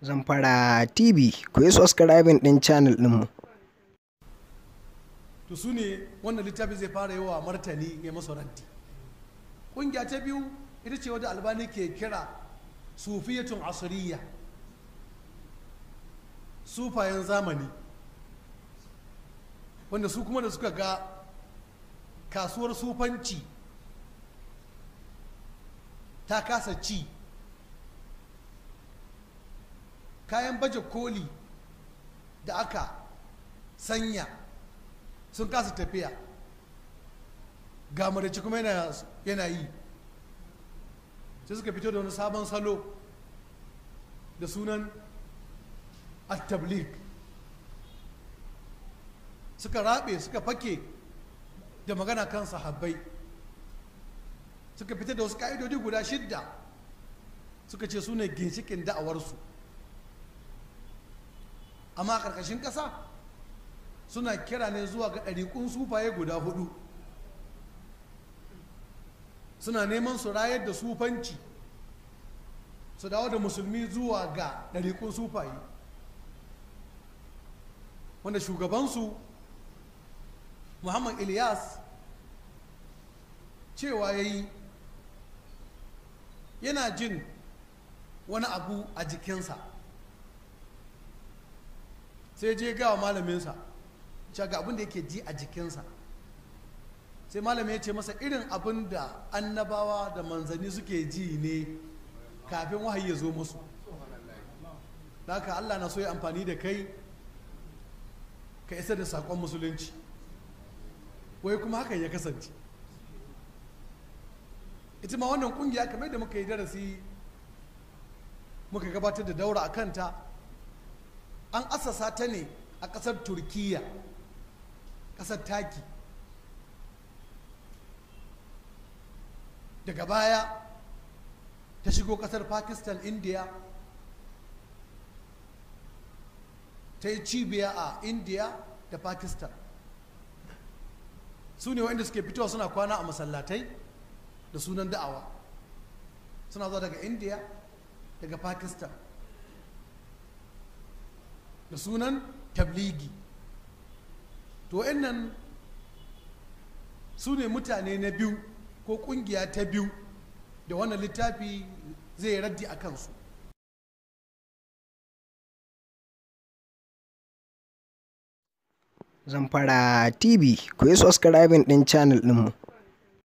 Zamfara TV, ku yi subscribing ɗin channel ɗinmu. To su ne wannan littafi zai fara yi wa martani ya masa raddi. Ƙungiya ta biyu ita ce wadda Albani ke kira sufiyatun asiriya, sufayen zamani, wanda su kuma da suka ga kasuwar sufanci ta kasa ci, kayan baje koli da aka sanya sun kasa tafiya, ga madaci kuma yana yi, sai suka fito da wani sabon salo da sunan Tablig. Suka rabe, suka fake da magana kan sahabbai, suka fita da wasu ka'idodi guda 6 suka ce su ne ginshikin da'awarsu, amma a ƙarƙashin ƙasa suna kira ne zuwa ga ɗariƙun sufaye guda 4. Suna neman su rayar da sufanci, su dawo da musulmi zuwa ga ɗariƙun sufaye, wanda shugabansu Muhammad Ilyas cewa ya yi yana jin wani abu a jikinsa, sai je gawa malaminsa cewa ga abin da yake ji a jikinsa. Sai malamin ya ce masa irin abin da annabawa da manzanni suke ji ne kafin wahayi ya zo musu. Da haka Allah na so ya amfani da kai ka isar da saƙon musulunci, wai kuma hakan ya kasance. Ita ma wannan ƙungiya kamar da muka yi darasi muka gabatar da daura a kanta, an asasa ta ne a ƙasar Turkiyya, ƙasar Taki. Daga baya ta shigo ƙasar Pakistan, India, ta yi cibiya a India da Pakistan. Su ne waɗanda suke fitowa suna kwana a masallatai da sunan da'awa, suna zuwa daga India, daga Pakistan da sunan tabligi. To waɗannan su ne mutane na biyu ko ƙungiya ta biyu da wannan littafi zai raddi a kansu. Zamfara TV, ku yi subscribing ɗin channel ɗinmu.